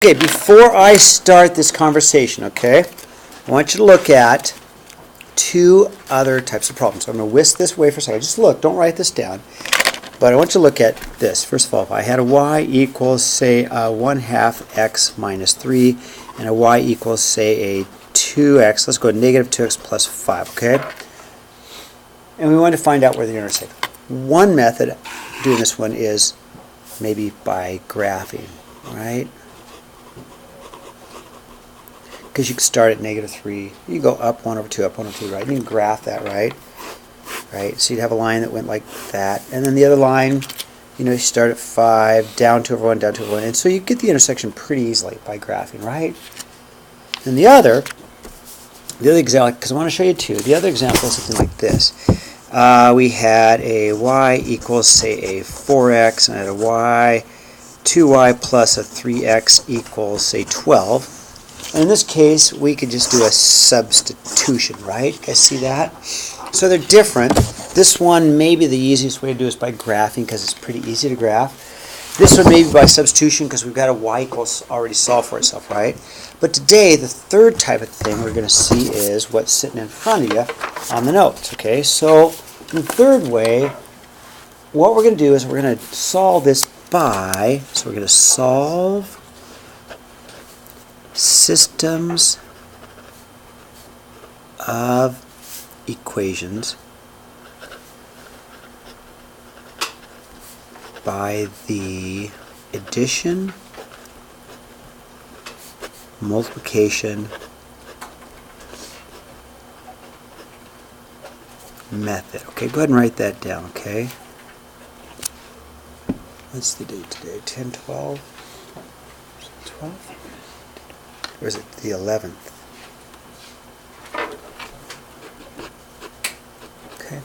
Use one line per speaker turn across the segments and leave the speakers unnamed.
Okay, before I start this conversation, okay, I want you to look at two other types of problems. So I'm going to whisk this away for a second. Just look, don't write this down. But I want you to look at this. First of all, if I had a y equals, say, 1/2 x minus 3, and a y equals, say, a 2x, let's go negative 2x plus 5, okay? And we want to find out where they intersect. One method of doing this one is maybe by graphing, right? Because you can start at negative 3. You go up 1 over 2, up 1 over 2, right? You can graph that, right? Right? So you'd have a line that went like that. And then the other line, you start at 5, down 2 over 1, down 2 over 1. And so you get the intersection pretty easily by graphing, right? And the other example, because I want to show you two, the other example is something like this. We had a y equals, say, a 4x, and I had a y, 2y plus a 3x equals, say, 12. And in this case, we could just do a substitution, right? You guys see that? So they're different. This one, maybe the easiest way to do is by graphing because it's pretty easy to graph. This one maybe by substitution because we've got a y equals already solved for itself, right? But today, the third type of thing we're going to see is what's sitting in front of you on the notes, okay? So the third way, what we're going to do is we're going to solve this by, so we're going to solve systems of equations by the addition, multiplication method. Okay, go ahead and write that down, okay? What's the date today? 10/12? 12? Or is it the 11th? Okay.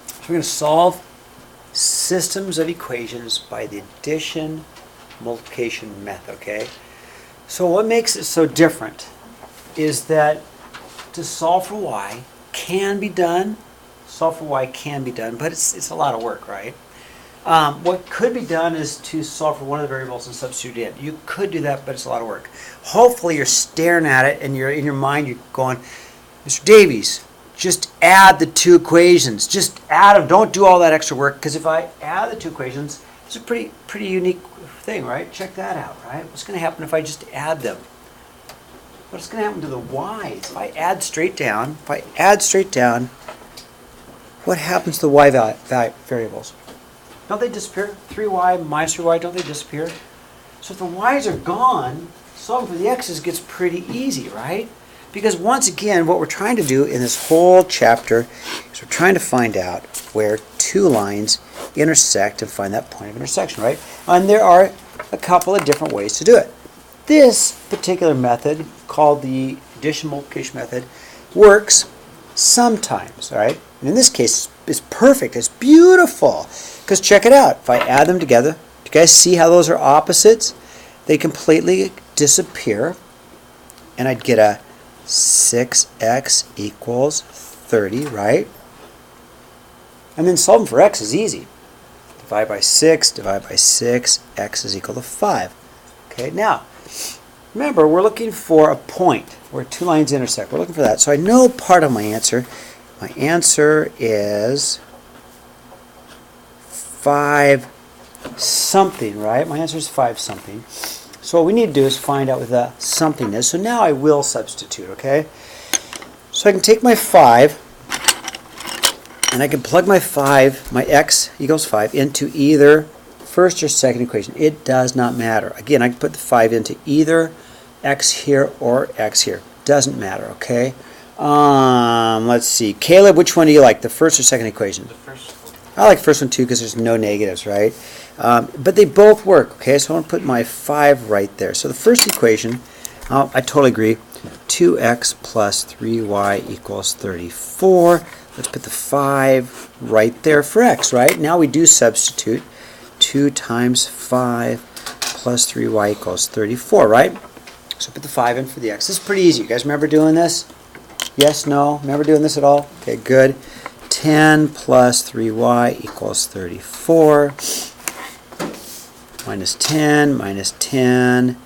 So we're going to solve systems of equations by the addition multiplication method, okay? So what makes it so different is that to solve for y can be done, but it's a lot of work, right? What could be done is to solve for one of the variables and substitute in. You could do that, but it's a lot of work. Hopefully you're staring at it and you're in your mind you're going, Mr. Davies, just add the two equations. Just add them. Don't do all that extra work, because if I add the two equations, it's a pretty unique thing, right? Check that out, right? What's going to happen if I just add them? What's going to happen to the y's? If I add straight down, what happens to the y variables? Don't they disappear? 3y minus 3y, don't they disappear? So if the y's are gone, solving for the x's gets pretty easy, right? Because once again, what we're trying to do in this whole chapter is we're trying to find out where two lines intersect and find that point of intersection, right? And there are a couple of different ways to do it. This particular method, called the addition multiplication method, works sometimes, all right? And in this case, it's perfect. It's beautiful. Because check it out. If I add them together, do you guys see how those are opposites? They completely disappear. And I'd get a 6x equals 30, right? And then solving for x is easy. Divide by 6, x is equal to 5. Okay, now, remember, we're looking for a point where two lines intersect. We're looking for that. So I know part of my answer. My answer is 5 something, right? My answer is 5 something. So what we need to do is find out what the something is. So now I will substitute, okay? So I can take my 5, and I can plug my x equals 5, into either first or second equation. It does not matter. Again, I can put the 5 into either x here or x here. Doesn't matter, okay? Let's see. Caleb, which one do you like, the first or second equation?
The first one.
I like the first one too because there's no negatives, right? But they both work, okay? So I want to put my 5 right there. So the first equation, I totally agree. 2x plus 3y equals 34. Let's put the 5 right there for x, right? Now we do substitute. 2 times 5 plus 3y equals 34, right? So put the 5 in for the x. This is pretty easy. You guys remember doing this? Yes, no? Remember doing this at all? Okay, good. 10 plus 3y equals 34. minus 10, minus 10,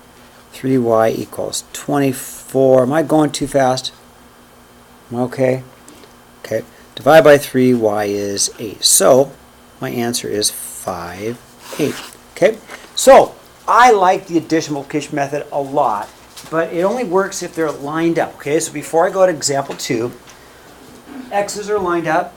3y equals 24. Am I going too fast? Okay. Okay. Divide by 3, y is 8. So, my answer is 5, 8. Okay? So, I like the addition multiplication method a lot, but it only works if they're lined up. Okay? So, before I go to example 2, x's are lined up,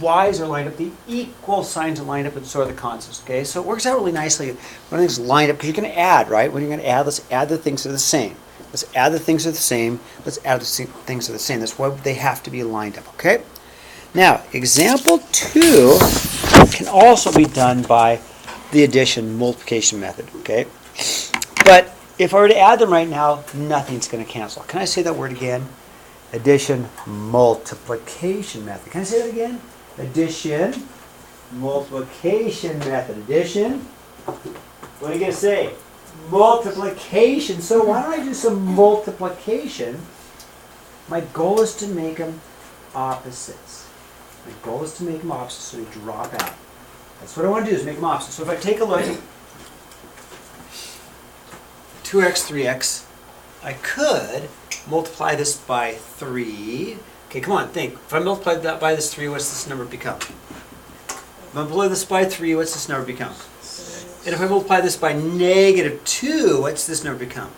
y's are lined up, the equal signs are lined up, and so are the constants. Okay? So, it works out really nicely when everything's lined up, because you're going to add, right? When you're going to add, let's add the things that are the same. Let's add the things that are the same. Let's add the things that are the same. That's why they have to be lined up. Okay? Now, example 2 can also be done by the addition multiplication method, okay? But if I were to add them right now, nothing's going to cancel. Can I say that word again? Addition multiplication method. Can I say that again? Addition multiplication method. Addition. What are you going to say? Multiplication. So why don't I do some multiplication? My goal is to make them opposites. My goal is to make them opposites so they drop out. That's what I want to do, is make them opposites. So if I take a look at 2x, 3x, I could multiply this by 3. Okay, come on, think. If I multiply that by this 3, what's this number become? If I multiply this by 3, what's this number become? 6. And if I multiply this by negative 2, what's this number become?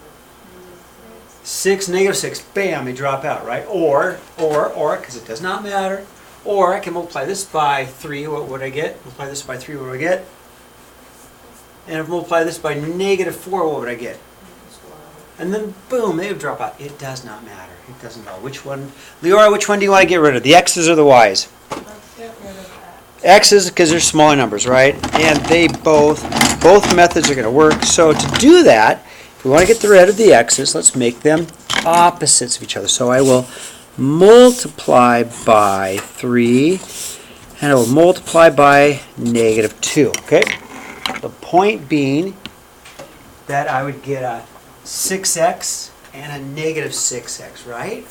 6, negative 6. Bam, they drop out, right? Or, because it does not matter. Or I can multiply this by 3, what would I get? Multiply this by 3, what would I get? And if I multiply this by negative 4, what would I get? And then boom, they would drop out. It does not matter. It doesn't matter. Which one? Leora, which one do you want to get rid of? The x's or the y's?
Let's get rid of x.
X's because they're smaller numbers, right? And they both methods are going to work. So to do that, if we want to get rid of the x's, let's make them opposites of each other. So I will multiply by 3, and I will multiply by negative 2. Okay? The point being that I would get a 6x and a negative 6x, right?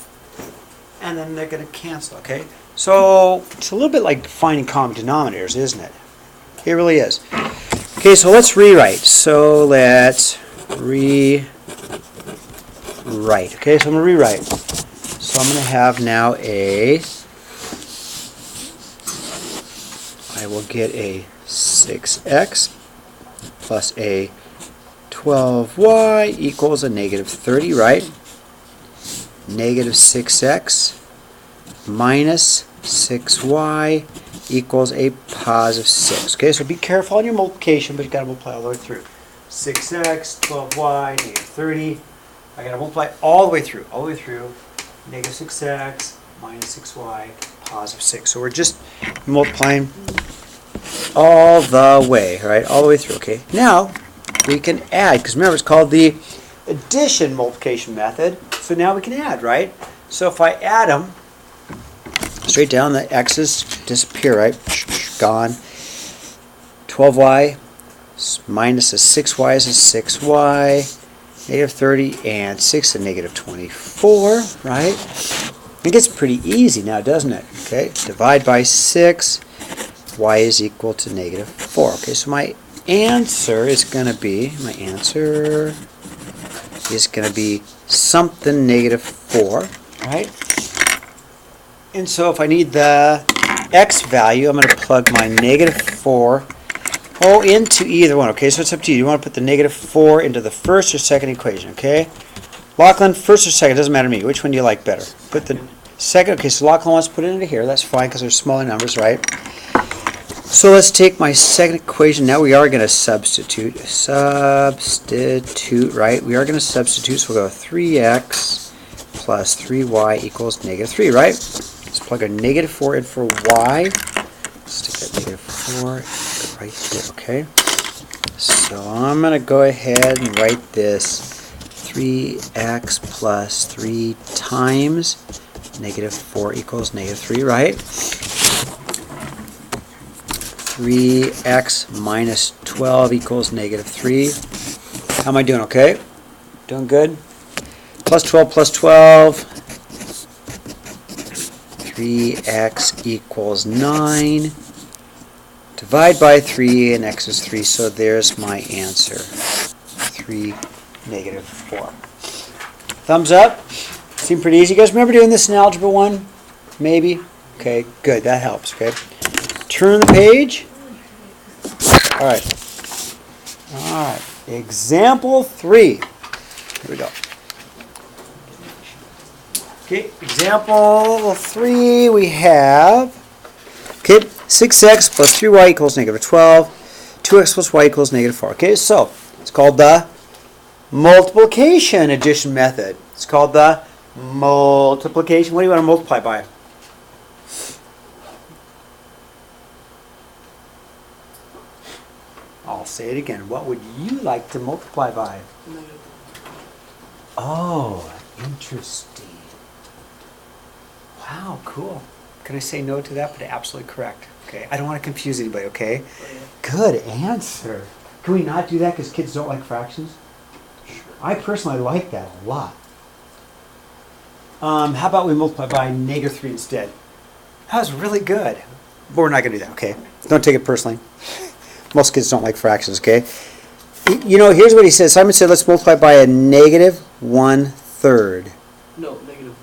And then they're going to cancel, okay? So it's a little bit like finding common denominators, isn't it? It really is. Okay, so let's rewrite. So let's rewrite. Okay, so I'm going to rewrite. So I'm going to have now I will get a 6x plus a 12y equals a negative 30, right? Negative 6x minus 6y equals a positive 6. Okay, so be careful on your multiplication, but you've got to multiply all the way through. 6x, 12y, negative 30. I got to multiply all the way through, Negative 6x minus 6y, positive 6. So we're just multiplying all the way, right? All the way through, okay? Now, we can add, because remember, it's called the addition multiplication method. So now we can add, right? So if I add them, straight down, the x's disappear, right? Gone. 12y minus a 6y is a 6y. Negative 30 and 6 and negative 24, right? It gets pretty easy now, doesn't it? Okay, divide by 6, y is equal to negative 4. Okay, so my answer is going to be, something negative 4, right? And so if I need the x value, I'm going to plug my negative 4 into either one. Okay, so it's up to you. You want to put the negative 4 into the first or second equation, okay? Lachlan, first or second, doesn't matter to me. Which one do you like better? Put the second. Okay, so Lachlan wants to put it into here. That's fine because they're smaller numbers, right? So let's take my second equation. Now we are going to substitute. Right? We are going to substitute. So we'll go 3x plus 3y equals negative 3, right? Let's plug a negative 4 in for y. Stick that negative 4 right here, okay? So I'm going to go ahead and write this 3x plus 3 times negative 4 equals negative 3, right? 3x minus 12 equals negative 3. How am I doing, okay? Doing good? Plus 12 plus 12. 3x equals 9. Divide by 3, and x is 3, so there's my answer. 3, negative 4. Thumbs up. Seemed pretty easy. You guys remember doing this in Algebra 1? Maybe? Okay, good. That helps, okay? Turn the page. All right. All right. Example 3. Here we go. Okay, example 3, we have, okay, 6x plus 3y equals negative 12. 2x plus y equals negative 4. Okay, so it's called the multiplication addition method. It's called the multiplication. What do you want to multiply by? I'll say it again. What would you like to multiply by? Oh, interesting. Wow, cool. Can I say no to that? But absolutely correct. Okay, I don't want to confuse anybody, okay? Good answer. Can we not do that because kids don't like fractions? I personally like that a lot. How about we multiply by negative 3 instead? That was really good. But we're not going to do that, okay? Don't take it personally. Most kids don't like fractions, okay? You know, here's what he says. Simon said, let's multiply by a negative 1/3.
No, negative.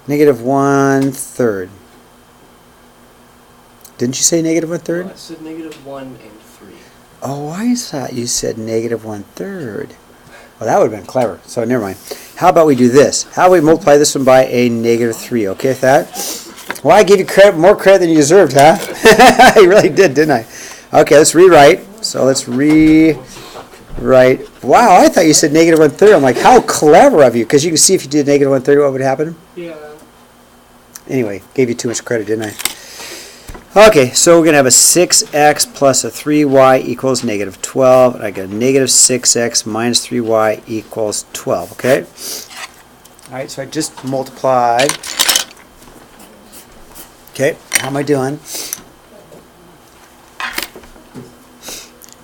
Negative 1/3. Didn't you say negative 1/3?
No, I said negative 1 and 3.
Oh, I thought you said negative 1/3. Well, that would have been clever. So never mind. How about we do this? How about we multiply this one by a negative 3? Okay with that? Well, I gave you credit, more credit than you deserved, huh? I really did, didn't I? Okay, let's rewrite. So let's rewrite. Wow, I thought you said negative 1/3. I'm like, how clever of you. Because you can see if you did negative 1/3, what would happen?
Yeah.
Anyway, gave you too much credit, didn't I? Okay, so we're going to have a 6x plus a 3y equals negative 12. And I got a negative 6x minus 3y equals 12, okay? All right, so I just multiplied. Okay, how am I doing?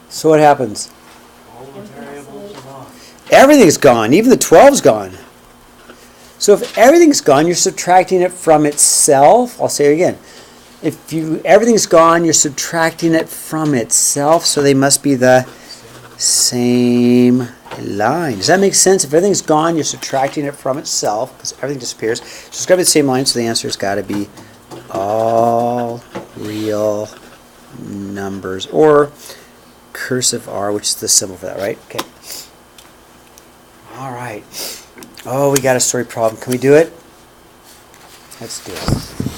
So what happens?
All the variables are gone.
Everything's gone. Even the 12's gone. So if everything's gone, you're subtracting it from itself. I'll say it again. If everything's gone, you're subtracting it from itself. So they must be the same line. Does that make sense? If everything's gone, you're subtracting it from itself because everything disappears. So it's got to be the same line. So the answer's got to be all real numbers, or cursive R, which is the symbol for that, right? Okay. All right. Oh, we got a story problem. Can we do it? Let's do it.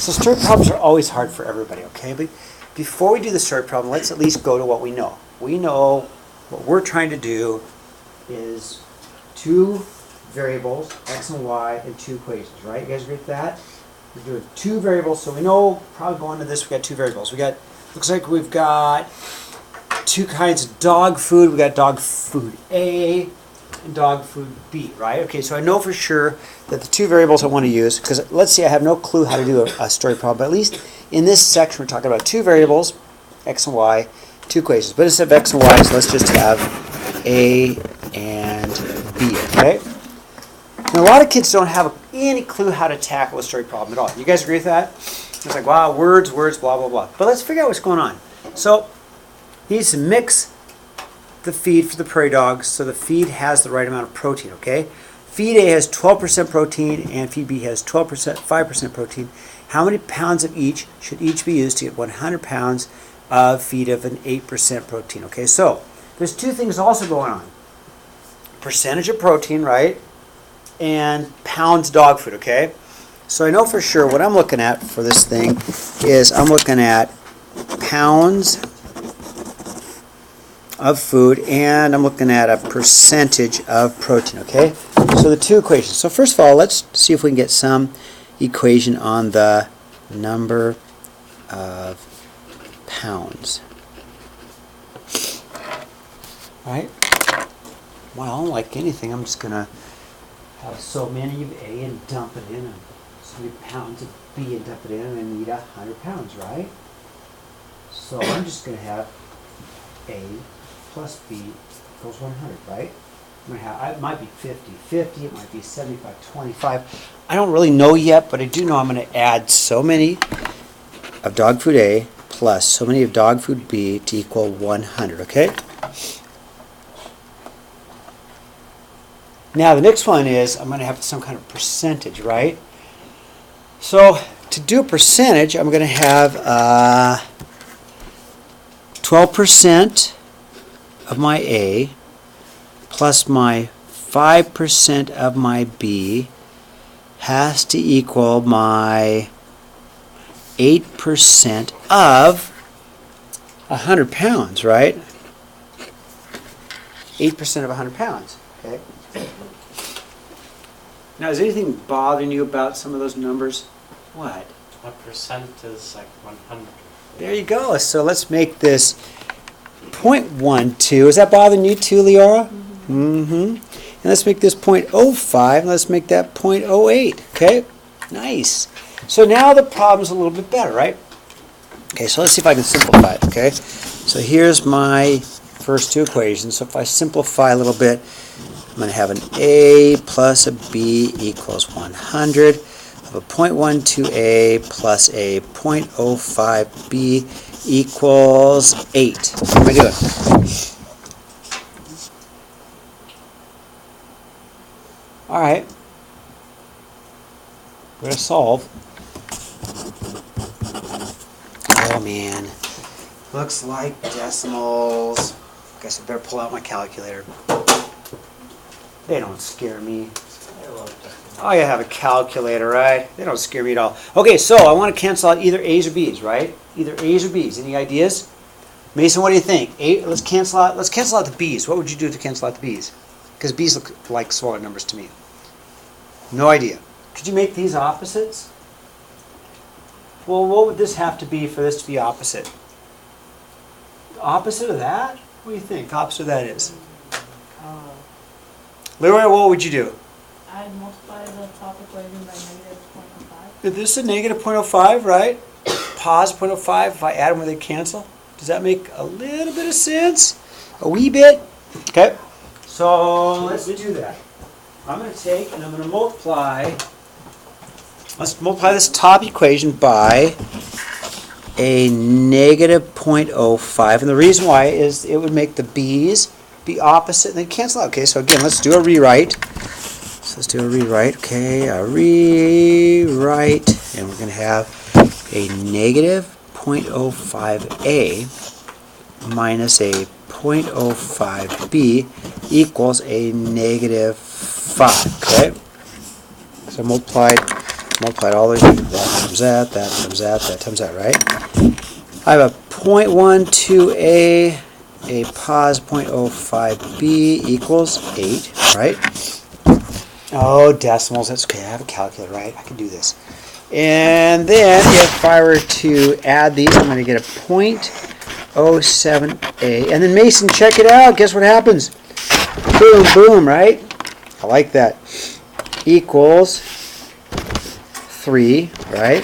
So story problems are always hard for everybody, okay? But before we do the story problem, let's at least go to what we know. We know what we're trying to do is 2 variables, x and y, and 2 equations, right? You guys agree with that? We're doing 2 variables, so we know probably going to this, we got 2 variables. Looks like we've got 2 kinds of dog food. We got dog food A and dog food B, right? Okay, so I know for sure that the 2 variables I want to use, because let's see, I have no clue how to do a story problem, but at least in this section we're talking about 2 variables, x and y, 2 equations. But instead of x and y, so let's just have A and B, okay? Now, a lot of kids don't have any clue how to tackle a story problem at all. You guys agree with that? It's like, wow, words, blah, blah, blah. But let's figure out what's going on. So, he needs to mix the feed for the prairie dogs so the feed has the right amount of protein, okay? Feed A has 12% protein and feed B has 5% protein. How many pounds of each should each be used to get 100 pounds of feed of an 8% protein, okay? So, there's 2 things also going on. Percentage of protein, right? And pounds dog food, okay? So I know for sure what I'm looking at for this thing is I'm looking at pounds of food and I'm looking at a percentage of protein, okay? So the 2 equations. So first of all, let's see if we can get some equation on the number of pounds. All right? Well, like anything, I'm just going to have so many of A and dump it in, and so many pounds of B and dump it in, and I need 100 pounds, right? So I'm just going to have A plus B equals 100, right? I'm going to have, it might be 50-50, it might be 75-25. I don't really know yet, but I do know I'm going to add so many of dog food A plus so many of dog food B to equal 100, okay? Now the next one is I'm going to have some kind of percentage, right? So to do a percentage, I'm going to have 12% of my A plus my 5% of my B has to equal my 8% of 100 pounds, right? 8% of 100 pounds, okay? Now, is anything bothering you about some of those numbers? What?
What percent is like 100?
There you go. So let's make this 0.12. Is that bothering you too, Leora? Mm-hmm. And let's make this 0.05. And let's make that 0.08. Okay? Nice. So now the problem's a little bit better, right? Okay, so let's see if I can simplify it, okay? So here's my first two equations. So if I simplify a little bit, I'm going to have an A plus a B equals 100 of a 0.12A plus a 0.05B equals 8. What am I doing? All right. We're going to solve. Oh, man. Looks like decimals. Guess I better pull out my calculator. They don't scare me. Oh, you have a calculator, right? They don't scare me at all. Okay, so I want to cancel out either A's or B's, right? Either A's or B's. Any ideas? Mason, what do you think? Let's cancel out the B's. What would you do to cancel out the B's? Because B's look like smaller numbers to me. No idea. Could you make these opposites? Well, what would this have to be for this to be opposite? The opposite of that? What do you think the opposite of that is? Leroy, what would you do?
I'd multiply the top equation by negative 0.05.
This is a negative 0.05, right? Pause 0.05. If I add them, will they cancel? Does that make a little bit of sense? A wee bit? Okay. So let's do that. I'm going to take and I'm going to multiply. Let's multiply this top equation by a negative 0.05. And the reason why is it would make the B's be opposite and then cancel out. Okay, so again, let's do a rewrite. So let's do a rewrite. Okay, a rewrite. And we're going to have a negative 0.05A minus a 0.05B equals a negative 5. Okay? So multiplied all these. That times that times that times that, right? I have a 0.12A, a pos 0.05B equals 8, right? Oh, decimals, that's okay. I have a calculator, right? I can do this. And then if I were to add these, I'm going to get a 0.07A. And then Mason, check it out. Guess what happens? Boom, boom, right? I like that. Equals 3, right?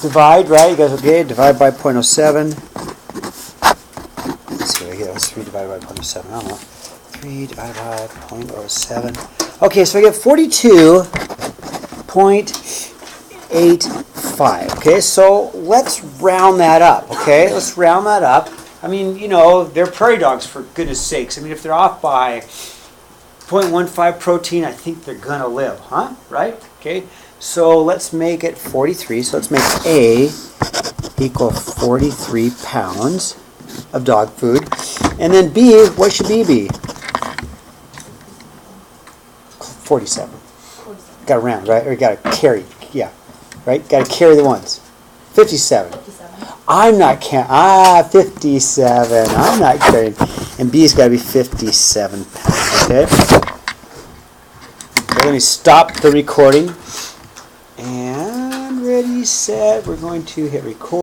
Divide, right? You guys okay? Divide by 0.07. Let's see what I get. What's 3 divided by 0.07? I don't know. 3 divided by 0.07. Okay, so I get 42.85. Okay, so let's round that up. Okay, let's round that up. I mean, you know, they're prairie dogs, for goodness sakes. I mean, if they're off by 0.15 protein, I think they're going to live, huh? Right? Okay, so let's make it 43. So let's make A equal 43 pounds of dog food. And then B, what should B be? 47. Got to round, right? Or got to carry, yeah. Right? Got to carry the ones. 57.
57.
I'm not 57. I'm not carrying. And B's got to be 57 pounds, okay? So let me stop the recording. And ready, set. We're going to hit record.